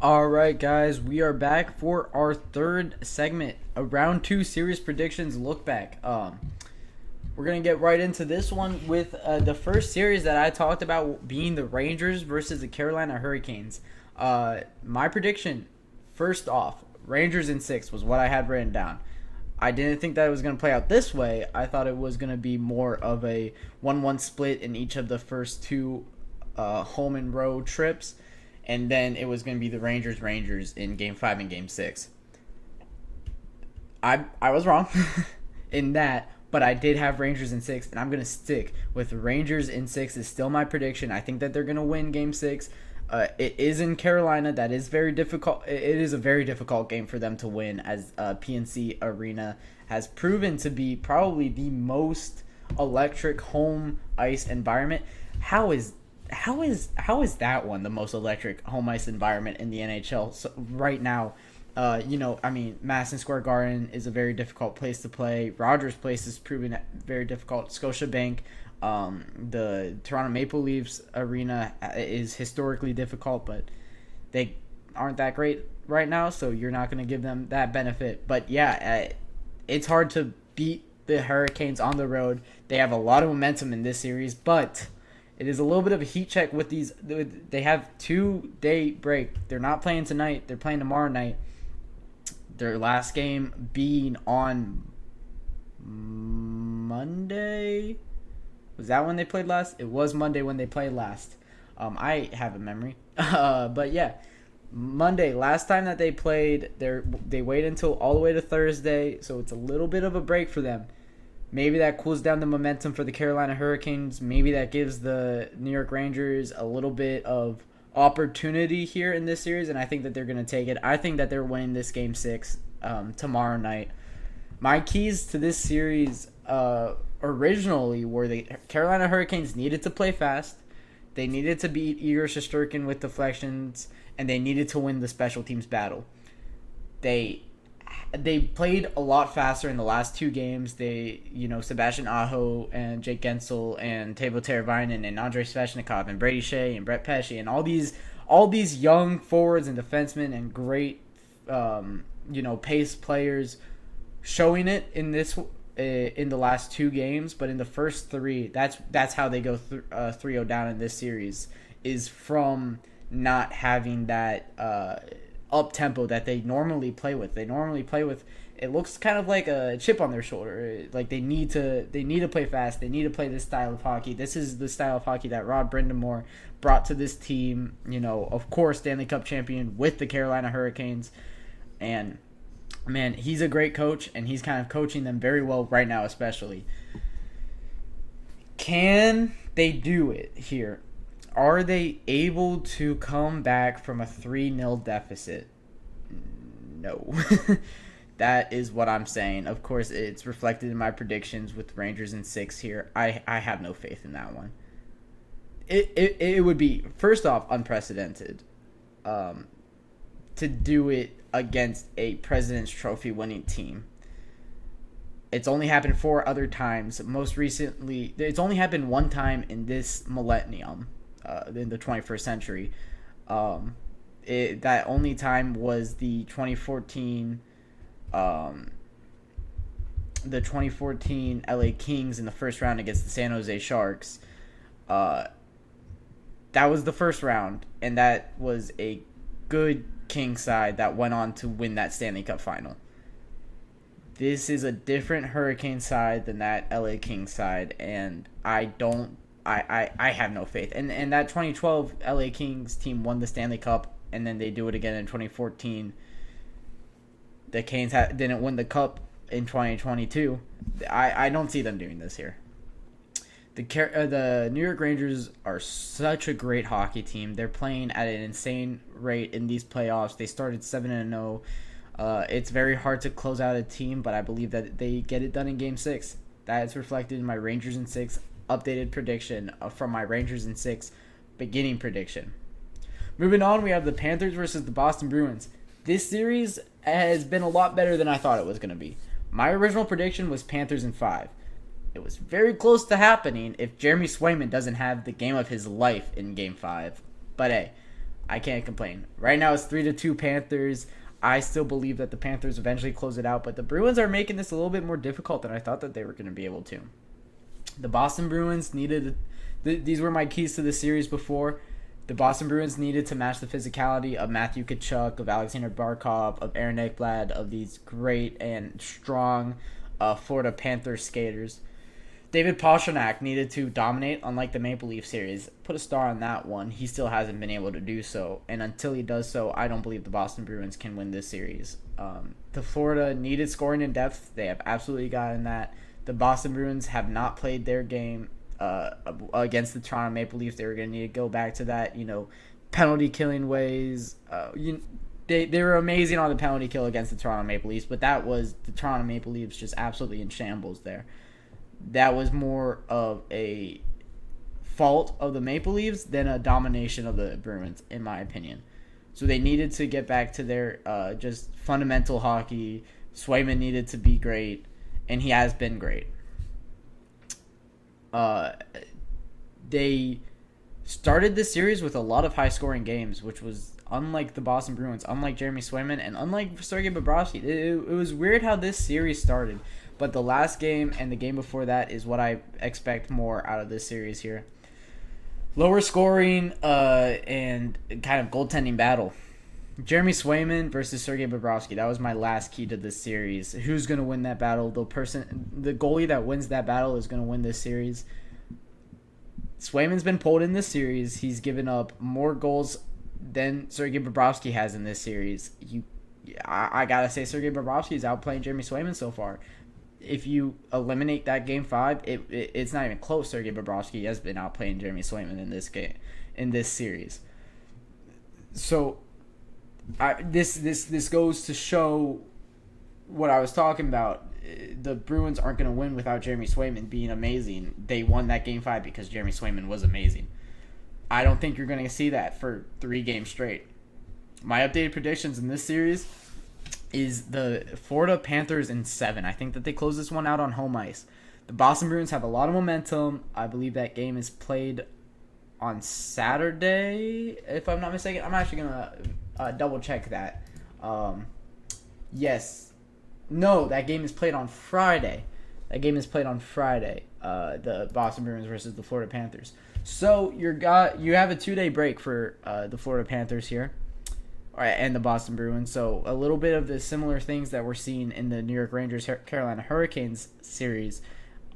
All right, guys, we are back for our third segment, a round two series predictions look back. We're gonna get right into this one with the first series that I talked about being the Rangers versus the Carolina Hurricanes. My prediction, first off, Rangers in 6 was what I had written down. I didn't think that it was going to play out this way. I thought it was going to be more of a 1-1 split in each of the first two home and road trips, and then it was going to be the Rangers in Game 5 and Game 6. I was wrong in that, but I did have Rangers in 6, and I'm going to stick with Rangers in 6 is still my prediction. I think that they're going to win Game 6. It is in Carolina. That is very difficult. It is a very difficult game for them to win, as PNC Arena has proven to be probably the most electric home ice environment. How is that one the most electric home ice environment in the NHL right now? Madison Square Garden is a very difficult place to play. Rogers Place is proving very difficult. Scotiabank. The Toronto Maple Leafs arena is historically difficult, but they aren't that great right now, so you're not going to give them that benefit. But yeah, it's hard to beat the Hurricanes on the road. They have a lot of momentum in this series, but it is a little bit of a heat check with these. They have 2-day break. They're not playing tonight. They're playing tomorrow night. Their last game being on Monday. Was that when they played last? It was Monday when they played last. I have a memory. But yeah, Monday, last time that they played, they wait until all the way to Thursday, so it's a little bit of a break for them. Maybe that cools down the momentum for the Carolina Hurricanes. Maybe that gives the New York Rangers a little bit of opportunity here in this series, and I think that they're going to take it. I think that they're winning this Game 6 tomorrow night. My keys to this series originally were the Carolina Hurricanes needed to play fast, they needed to beat Igor Shesterkin with deflections, and they needed to win the special teams battle. They played a lot faster in the last two games. Sebastian Aho and Jake Gensel and Teuvo Teravainen and Andrei Svechnikov and Brady Shea and Brett Pesce and all these young forwards and defensemen and great pace players showing it in the last two games, but in the first three, that's how they go 3-0 down in this series, is from not having that up tempo that they normally play with. It looks kind of like a chip on their shoulder. Like they need to play fast. They need to play this style of hockey. This is the style of hockey that Rod Brind'Amour brought to this team. Of course, Stanley Cup champion with the Carolina Hurricanes, and man, he's a great coach, and he's kind of coaching them very well right now, especially. Can they do it here? Are they able to come back from a 3-0 deficit? No. That is what I'm saying. Of course, it's reflected in my predictions with Rangers in 6 here. I have no faith in that one. It would be, first off, unprecedented to do it against a President's Trophy winning team. It's only happened 4 other times. Most recently, it's only happened one time in this millennium, in the 21st century. That only time was the 2014 LA Kings in the first round against the San Jose Sharks. That was the first round, and that was a good King side that went on to win that Stanley Cup final. This is a different Hurricane side than that LA King side, and I have no faith. And that 2012 LA Kings team won the Stanley Cup, and then they do it again in 2014. The Canes didn't win the Cup in 2022. I don't see them doing this here. The New York Rangers are such a great hockey team. They're playing at an insane rate in these playoffs. They started 7-0. It's very hard to close out a team, but I believe that they get it done in Game 6. That is reflected in my Rangers in 6 updated prediction from my Rangers in 6 beginning prediction. Moving on, we have the Panthers versus the Boston Bruins. This series has been a lot better than I thought it was going to be. My original prediction was Panthers in 5. It was very close to happening if Jeremy Swayman doesn't have the game of his life in Game 5. But hey, I can't complain. Right now it's 3-2 Panthers. I still believe that the Panthers eventually close it out, but the Bruins are making this a little bit more difficult than I thought that they were going to be able to. The Boston Bruins needed... These were my keys to the series before. The Boston Bruins needed to match the physicality of Matthew Tkachuk, of Alexander Barkov, of Aaron Ekblad, of these great and strong Florida Panthers skaters. David Pastrnak needed to dominate, unlike the Maple Leaf series. Put a star on that one. He still hasn't been able to do so. And until he does so, I don't believe the Boston Bruins can win this series. The Florida needed scoring in depth. They have absolutely gotten that. The Boston Bruins have not played their game against the Toronto Maple Leafs. They were going to need to go back to that, penalty killing ways. They were amazing on the penalty kill against the Toronto Maple Leafs, but that was the Toronto Maple Leafs just absolutely in shambles there. That was more of a fault of the Maple Leafs than a domination of the Bruins, in my opinion. So they needed to get back to their just fundamental hockey. Swayman needed to be great, and he has been great. They started this series with a lot of high-scoring games, which was unlike the Boston Bruins, unlike Jeremy Swayman, and unlike Sergei Bobrovsky. It was weird how this series started, but the last game and the game before that is what I expect more out of this series here. Lower scoring and kind of goaltending battle. Jeremy Swayman versus Sergei Bobrovsky. That was my last key to this series. Who's going to win that battle? The goalie that wins that battle is going to win this series. Swayman's been pulled in this series. He's given up more goals than Sergei Bobrovsky has in this series. I got to say Sergei Bobrovsky is outplaying Jeremy Swayman so far. If you eliminate that Game 5, it's not even close. Sergei Bobrovsky has been outplaying Jeremy Swayman in this series. So this goes to show what I was talking about. The Bruins aren't going to win without Jeremy Swayman being amazing. They won that Game 5 because Jeremy Swayman was amazing. I don't think you're going to see that for 3 games straight. My updated predictions in this series is the Florida Panthers in 7. I think that they close this one out on home ice. The Boston Bruins have a lot of momentum. I believe that game is played on Saturday, if I'm not mistaken. I'm actually going to double check that. Yes. No, that game is played on Friday. The Boston Bruins versus the Florida Panthers. So you have a 2-day break for the Florida Panthers here, and the Boston Bruins. So a little bit of the similar things that we're seeing in the New York Rangers Carolina Hurricanes series.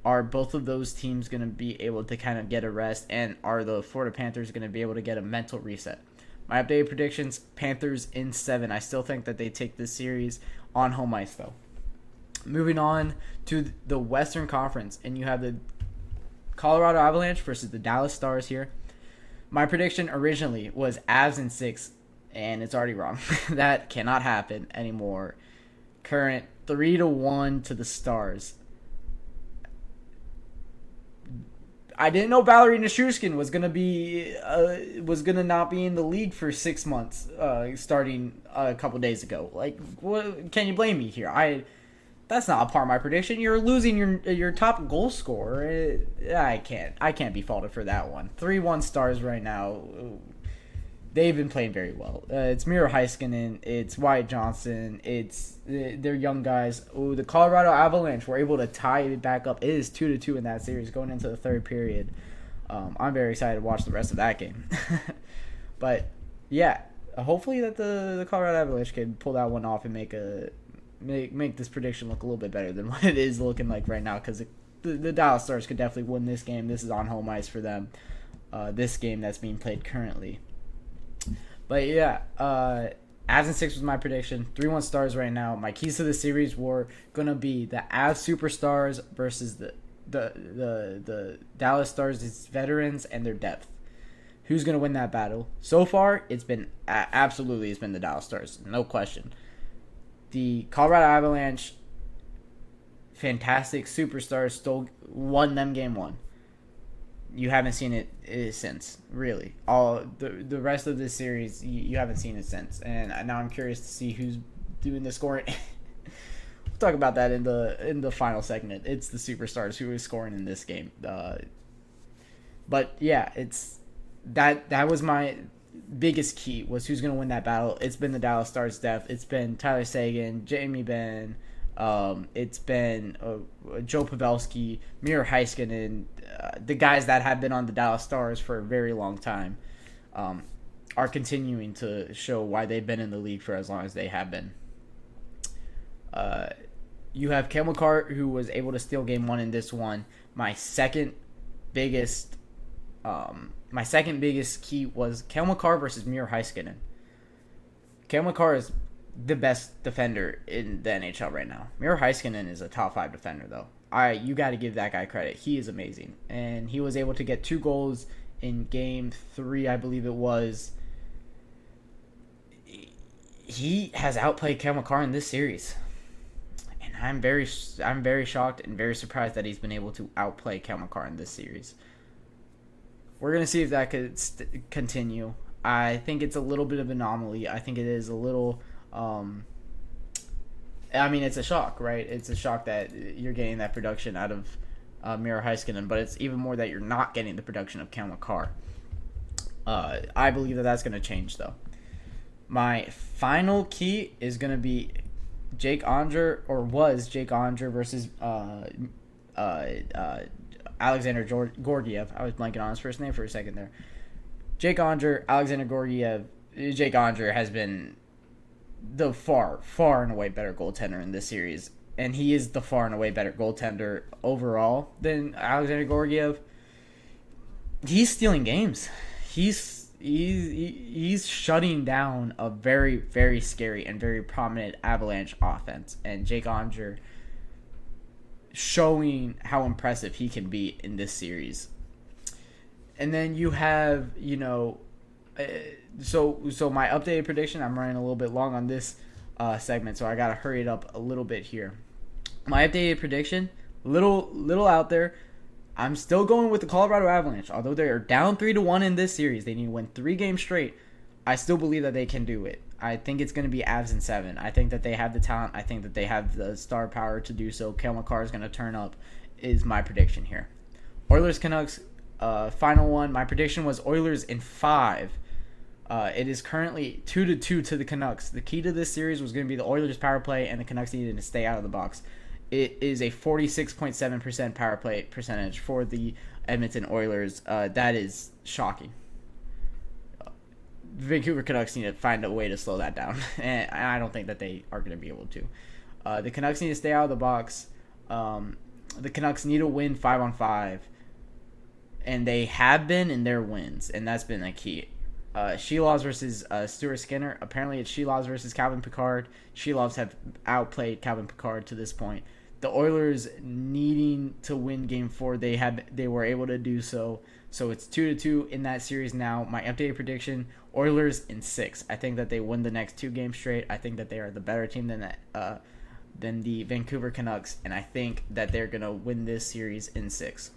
Are both of those teams going to be able to kind of get a rest, and are the Florida Panthers going to be able to get a mental reset? My updated predictions, Panthers in 7. I still think that they take this series on home ice, though. Moving on to the Western Conference, and you have the Colorado Avalanche versus the Dallas Stars here. My prediction originally was Avs in 6, and it's already wrong. That cannot happen anymore. Current 3-1 to the Stars. I didn't know Valeri Nichushkin was gonna not be in the league for 6 months, starting a couple days ago. Like, what, can you blame me here? That's not a part of my prediction. You're losing your top goal scorer. I can't be faulted for that one. 3-1 Stars right now. They've been playing very well. It's Miro Heiskanen. It's Wyatt Johnson. They're young guys. Oh, the Colorado Avalanche were able to tie it back up. It is 2-2 in that series going into the third period. I'm very excited to watch the rest of that game. But yeah, hopefully that the Colorado Avalanche can pull that one off and make this prediction look a little bit better than what it is looking like right now. Because the Dallas Stars could definitely win this game. This is on home ice for them. This game that's being played currently. But yeah, Avs in 6 was my prediction. 3-1 Stars right now. My keys to the series were gonna be the Avs Superstars versus the Dallas Stars, its veterans and their depth. Who's gonna win that battle? So far, it's been the Dallas Stars, no question. The Colorado Avalanche, fantastic superstars, still won them game 1. You haven't seen it since, really. All the rest of this series, you haven't seen it since. And now I'm curious to see who's doing the scoring. We'll talk about that in the final segment. It's the superstars who is scoring in this game. But yeah, it's that was my biggest key was who's going to win that battle. It's been the Dallas Stars depth. It's been Tyler Seguin, Jamie Benn. It's been Joe Pavelski, Miro Heiskanen, the guys that have been on the Dallas Stars for a very long time are continuing to show why they've been in the league for as long as they have been. You have Cale Makar, who was able to steal Game 1 in this one. My second biggest key was Cale Makar versus Miro Heiskanen. Cale Makar is the best defender in the NHL right now. Miro Heiskanen is a top 5 defender, though. You got to give that guy credit. He is amazing. And he was able to get 2 goals in Game 3, I believe it was. He has outplayed Cale Makar in this series. And I'm very shocked and very surprised that he's been able to outplay Cale Makar in this series. We're going to see if that could continue. I think it's a little bit of an anomaly. I think it is a little... it's a shock, right? It's a shock that you're getting that production out of Miro Heiskanen, but it's even more that you're not getting the production of Cale Makar. I believe that's going to change, though. My final key is going to be Jake Onger versus Alexander Georgiev. I was blanking on his first name for a second there. Jake Onger, Alexander Georgiev. Jake Onger has been the far and away better goaltender in this series, and he is the far and away better goaltender overall than Alexander Georgiev. He's stealing games. He's shutting down a very, very scary and very prominent Avalanche offense, and Jake Onger showing how impressive he can be in this series. And then you have, so my updated prediction, I'm running a little bit long on this segment, so I got to hurry it up a little bit here. My updated prediction, little out there. I'm still going with the Colorado Avalanche. Although they are down 3-1 in this series, they need to win 3 games straight. I still believe that they can do it. I think it's going to be Avs in 7. I think that they have the talent. I think that they have the star power to do so. Cale Makar is going to turn up, is my prediction here. Oilers Canucks, final one. My prediction was Oilers in 5. It is currently 2-2 to the Canucks. The key to this series was going to be the Oilers power play, and the Canucks needed to stay out of the box. It is a 46.7% power play percentage for the Edmonton Oilers. That is shocking. Vancouver Canucks need to find a way to slow that down, and I don't think that they are going to be able to. The Canucks need to stay out of the box. The Canucks need to win 5-on-5, and they have been in their wins, and that's been a key. Shelovs versus Stuart Skinner. Apparently, it's Shelovs versus Calvin Pickard. Shelovs have outplayed Calvin Pickard to this point. The Oilers needing to win Game 4, they were able to do so. So it's 2-2 in that series now. My updated prediction: Oilers in 6. I think that they win the next 2 games straight. I think that they are the better team than the Vancouver Canucks, and I think that they're gonna win this series in 6.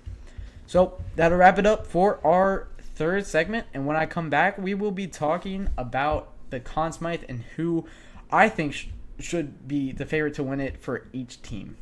So that'll wrap it up for our third segment, and when I come back, we will be talking about the Conn Smythe and who I think should be the favorite to win it for each team.